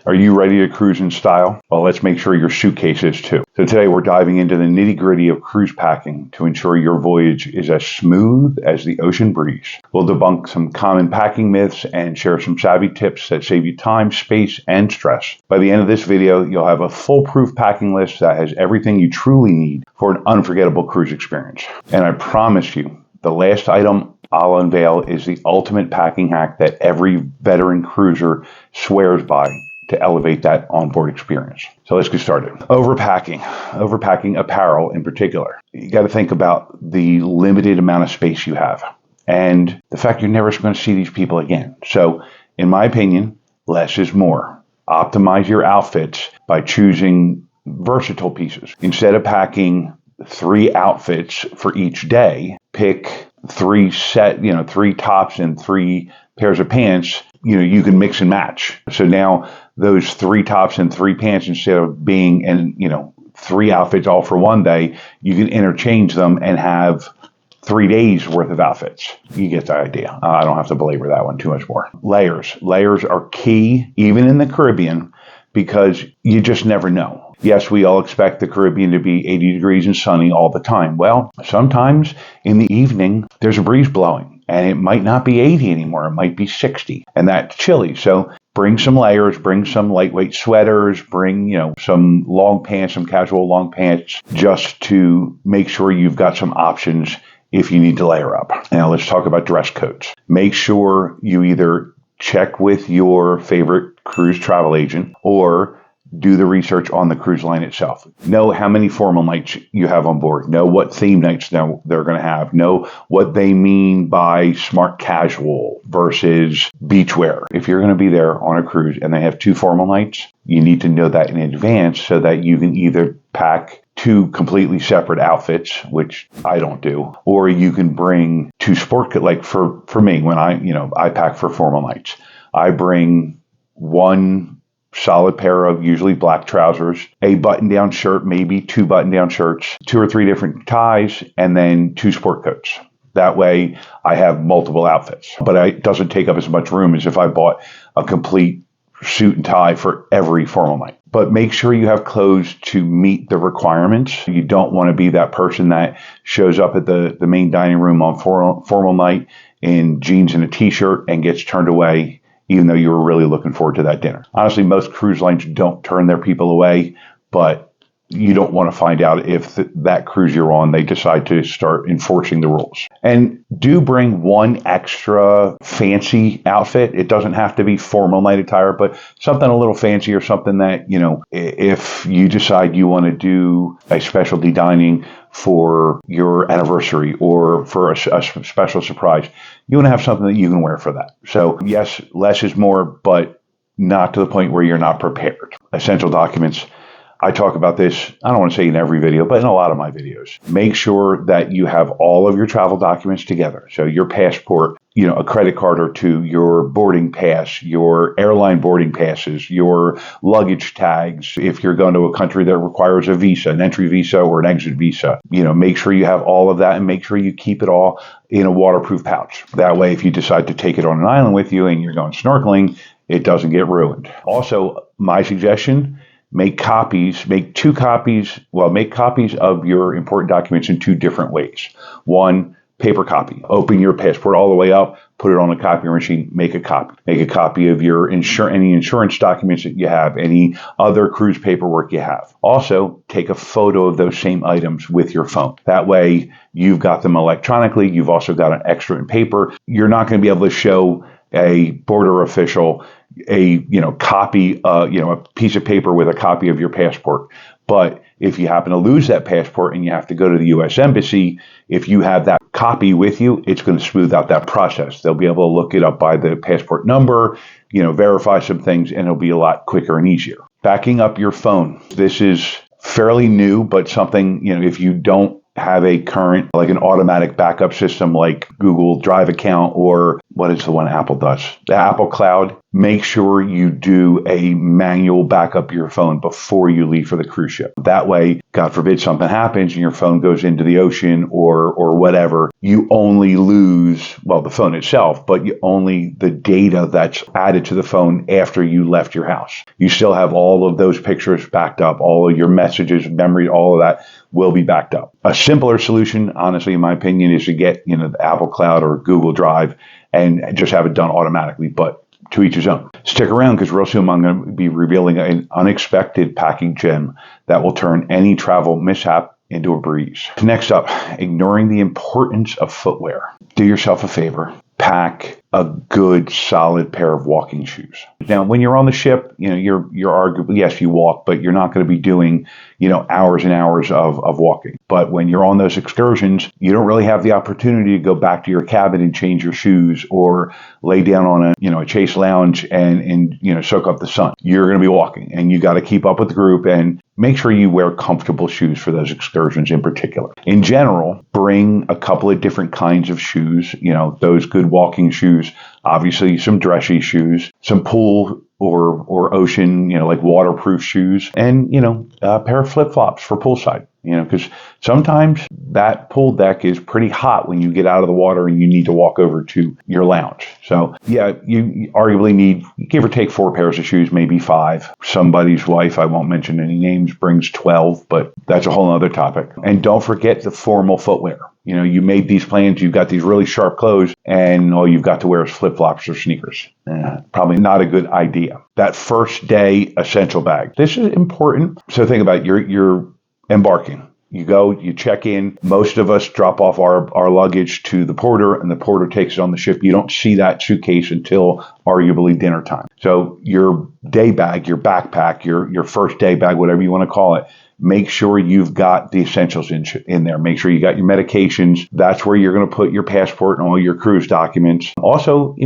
Are you ready to cruise in style? Well, let's make sure your suitcase is too. So today we're diving into the nitty-gritty of cruise packing to ensure your voyage is as smooth as the ocean breeze. We'll debunk some common packing myths and share some savvy tips that save you time, space, and stress. By the end of this video, you'll have a foolproof packing list that has everything you truly need for an unforgettable cruise experience. And I promise you, the last item I'll unveil is the ultimate packing hack that every veteran cruiser swears by to elevate that onboard experience. So let's get started. Overpacking apparel in particular. You got to think about the limited amount of space you have and the fact you're never going to see these people again. So in my opinion, less is more. Optimize your outfits by choosing versatile pieces. Instead of packing 3 outfits for each day, pick 3 tops and 3 pairs of pants. You can mix and match. So now those 3 tops and 3 pants, instead of being 3 outfits all for one day, you can interchange them and have 3 days worth of outfits. You get the idea. I don't have to belabor that one too much more. Layers are key, even in the Caribbean, because you just never know. Yes, we all expect the Caribbean to be 80 degrees and sunny all the time. Well, sometimes in the evening, there's a breeze blowing and it might not be 80 anymore. It might be 60 and that's chilly. So bring some layers, bring some lightweight sweaters, bring, some long pants, some casual long pants, just to make sure you've got some options if you need to layer up. Now let's talk about dress codes. Make sure you either check with your favorite cruise travel agent or do the research on the cruise line itself. Know how many formal nights you have on board. Know what theme nights they're going to have. Know what they mean by smart casual versus beachwear. If you're going to be there on a cruise and they have 2 formal nights, you need to know that in advance so that you can either pack 2 completely separate outfits, which I don't do, or you can bring 2 sport, like for me, when I pack for formal nights, I bring 1 solid pair of usually black trousers, a button-down shirt, maybe 2 button-down shirts, 2 or 3 different ties, and then 2 sport coats. That way I have multiple outfits, but it doesn't take up as much room as if I bought a complete suit and tie for every formal night. But make sure you have clothes to meet the requirements. You don't want to be that person that shows up at the main dining room on formal night in jeans and a t-shirt and gets turned away even though you were really looking forward to that dinner. Honestly, most cruise lines don't turn their people away, but you don't want to find out if that cruise you're on, they decide to start enforcing the rules. And do bring 1 extra fancy outfit. It doesn't have to be formal night attire, but something a little fancy or something that, if you decide you want to do a specialty dining for your anniversary or for a special surprise, you want to have something that you can wear for that. So yes, less is more, but not to the point where you're not prepared. Essential documents. I talk about this, I don't want to say in every video, but in a lot of my videos. Make sure that you have all of your travel documents together. So your passport, a credit card or 2, your boarding pass, your airline boarding passes, your luggage tags. If you're going to a country that requires a visa, an entry visa or an exit visa, make sure you have all of that and make sure you keep it all in a waterproof pouch. That way, if you decide to take it on an island with you and you're going snorkeling, it doesn't get ruined. Also, my suggestion, make copies of your important documents in 2 different ways. 1, paper copy. Open your passport all the way up, put it on a copy machine, make a copy. Make a copy of your any insurance documents that you have, any other cruise paperwork you have. Also, take a photo of those same items with your phone. That way, you've got them electronically. You've also got an extra in paper. You're not going to be able to show a border official a copy, a piece of paper with a copy of your passport. But if you happen to lose that passport and you have to go to the U.S. Embassy, if you have that copy with you, it's going to smooth out that process. They'll be able to look it up by the passport number, verify some things, and it'll be a lot quicker and easier. Backing up your phone. This is fairly new, but something, if you don't have a current, like an automatic backup system like Google Drive account, or what is the one Apple does? The Apple Cloud. Make sure you do a manual backup of your phone before you leave for the cruise ship. That way, God forbid something happens and your phone goes into the ocean or whatever, you only lose, well, the phone itself, but you only the data that's added to the phone after you left your house. You still have all of those pictures backed up, all of your messages, memory, all of that will be backed up. A simpler solution, honestly, in my opinion, is to get, the Apple Cloud or Google Drive and just have it done automatically. But to each his own. Stick around because real soon I'm going to be revealing an unexpected packing gem that will turn any travel mishap into a breeze. Next up, ignoring the importance of footwear. Do yourself a favor. Pack a good, solid pair of walking shoes. Now, when you're on the ship, you're arguably, yes, you walk, but you're not going to be doing, hours and hours of walking. But when you're on those excursions, you don't really have the opportunity to go back to your cabin and change your shoes or lay down on a chase lounge and soak up the sun. You're going to be walking and you got to keep up with the group and make sure you wear comfortable shoes for those excursions in particular. In general, bring a couple of different kinds of shoes, those good walking shoes, obviously some dressy shoes, some pool or ocean, like waterproof shoes, and, a pair of flip-flops for poolside, because sometimes that pool deck is pretty hot when you get out of the water and you need to walk over to your lounge. So yeah, you arguably need, give or take 4 pairs of shoes, maybe 5. Somebody's wife, I won't mention any names, brings 12, but that's a whole other topic. And don't forget the formal footwear. You made these plans, you've got these really sharp clothes, and all you've got to wear is flip-flops or sneakers. Probably not a good idea. That first day essential bag. This is important. So think about it. You're embarking. You go, you check in. Most of us drop off our luggage to the porter, and the porter takes it on the ship. You don't see that suitcase until arguably dinner time. So your day bag, your backpack, your first day bag, whatever you want to call it, make sure you've got the essentials in there. Make sure you got your medications. That's where you're going to put your passport and all your cruise documents. Also,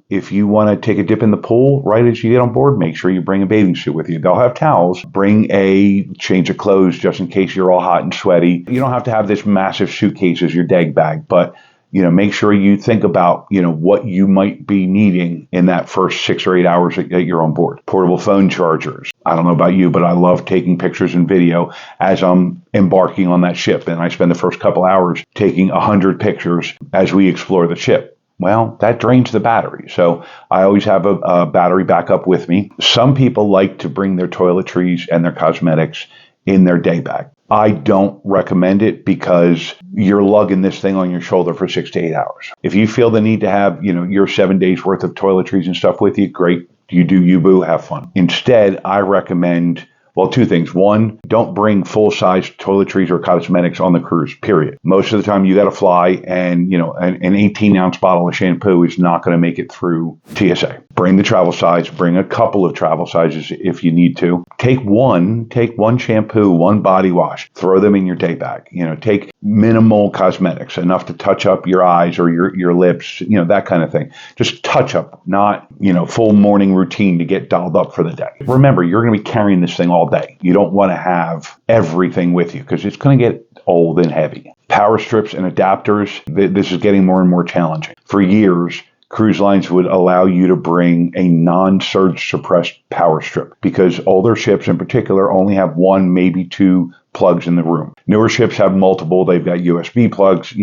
if you want to take a dip in the pool right as you get on board, make sure you bring a bathing suit with you. They'll have towels. Bring a change of clothes just in case you're all hot and sweaty. You don't have to have this massive suitcase as your day bag, but make sure you think about, what you might be needing in that first 6 or 8 hours that you're on board. Portable phone chargers. I don't know about you, but I love taking pictures and video as I'm embarking on that ship. And I spend the first couple hours taking 100 pictures as we explore the ship. Well, that drains the battery. So I always have a battery backup with me. Some people like to bring their toiletries and their cosmetics in their day bag. I don't recommend it because you're lugging this thing on your shoulder for 6 to 8 hours. If you feel the need to have, your 7 days worth of toiletries and stuff with you, great. You do you, boo, have fun. Instead, I recommend, 2 things. 1, don't bring full-size toiletries or cosmetics on the cruise, period. Most of the time you got to fly and, an 18-ounce bottle of shampoo is not going to make it through TSA. Bring the travel size, bring a couple of travel sizes if you need to. Take one shampoo, 1 body wash, throw them in your day bag. Take minimal cosmetics, enough to touch up your eyes or your lips, that kind of thing. Just touch up, not, full morning routine to get dolled up for the day. Remember, you're going to be carrying this thing all day. You don't want to have everything with you because it's going to get old and heavy. Power strips and adapters, this is getting more and more challenging. For years, cruise lines would allow you to bring a non-surge suppressed power strip because older ships in particular only have 1, maybe 2 plugs in the room. Newer ships have multiple. They've got USB plugs,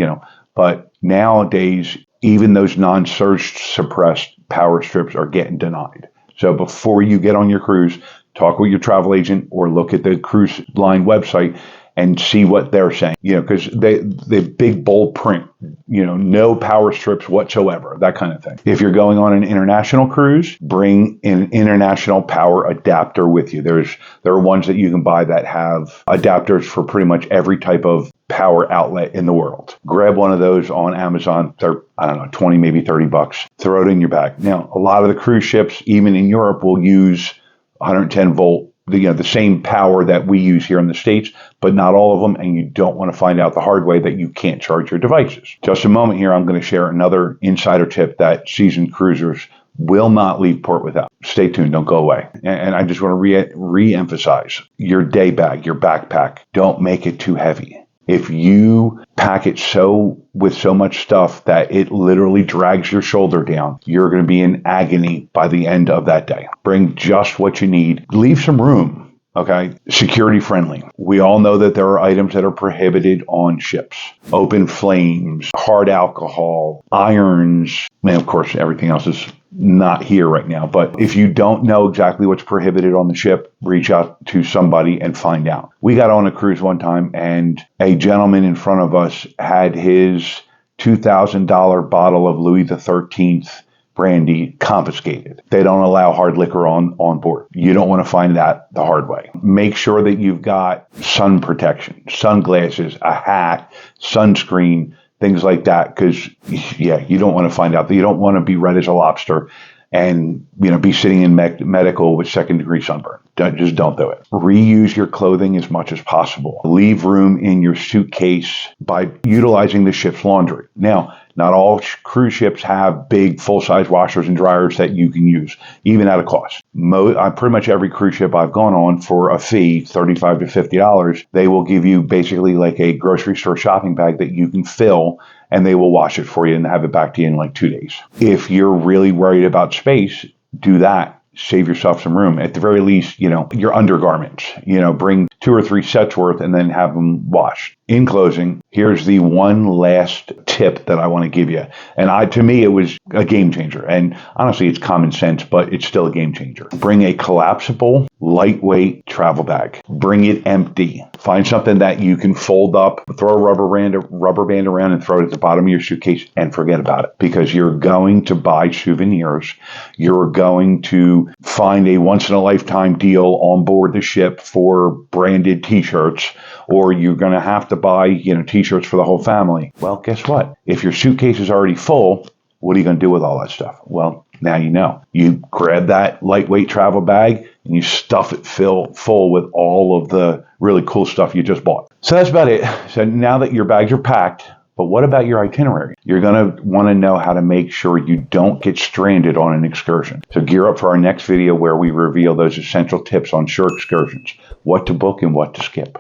but nowadays, even those non-surge suppressed power strips are getting denied. So before you get on your cruise, talk with your travel agent or look at the cruise line website and see what they're saying, because they big bold print, no power strips whatsoever, that kind of thing. If you're going on an international cruise, bring an international power adapter with you. There are ones that you can buy that have adapters for pretty much every type of power outlet in the world. Grab one of those on Amazon. They're, $20, maybe $30. Throw it in your bag. Now, a lot of the cruise ships, even in Europe, will use 110 volt, the same power that we use here in the States, but not all of them, and you don't want to find out the hard way that you can't charge your devices. Just a moment here, I'm going to share another insider tip that seasoned cruisers will not leave port without. Stay tuned, don't go away. And I just want to re-emphasize, your day bag, your backpack, don't make it too heavy. If you pack it with so much stuff that it literally drags your shoulder down, you're going to be in agony by the end of that day. Bring just what you need. Leave some room. Okay, security friendly. We all know that there are items that are prohibited on ships. Open flames, hard alcohol, irons, and of course everything else is not here right now. But if you don't know exactly what's prohibited on the ship, reach out to somebody and find out. We got on a cruise one time and a gentleman in front of us had his $2,000 bottle of Louis XIII brandy confiscated. They don't allow hard liquor on board. You don't want to find that the hard way. Make sure that you've got sun protection, sunglasses, a hat, sunscreen, things like that, because you don't want to find out that you don't want to be red as a lobster and be sitting in medical with second-degree sunburn. Just don't do it. Reuse your clothing as much as possible. Leave room in your suitcase by utilizing the ship's laundry. Now, not all cruise ships have big full-size washers and dryers that you can use, even at a cost. Pretty much every cruise ship I've gone on for a fee, $35 to $50, they will give you basically like a grocery store shopping bag that you can fill, and they will wash it for you and have it back to you in like 2 days. If you're really worried about space, do that. Save yourself some room. At the very least, your undergarments, bring 2 or 3 sets worth and then have them washed. In closing, here's the one last tip that I want to give you. And to me, it was a game changer. And honestly, it's common sense, but it's still a game changer. Bring a collapsible, lightweight travel bag. Bring it empty. Find something that you can fold up, throw a rubber band around and throw it at the bottom of your suitcase and forget about it. Because you're going to buy souvenirs. You're going to find a once-in-a-lifetime deal on board the ship for branded t-shirts, or you're going to have to buy, t-shirts for the whole family. Well, guess what? If your suitcase is already full, what are you going to do with all that stuff? Well, now you know. You grab that lightweight travel bag and you stuff it full with all of the really cool stuff you just bought. So that's about it. So now that your bags are packed, but what about your itinerary? You're going to want to know how to make sure you don't get stranded on an excursion. So gear up for our next video where we reveal those essential tips on shore excursions, what to book and what to skip.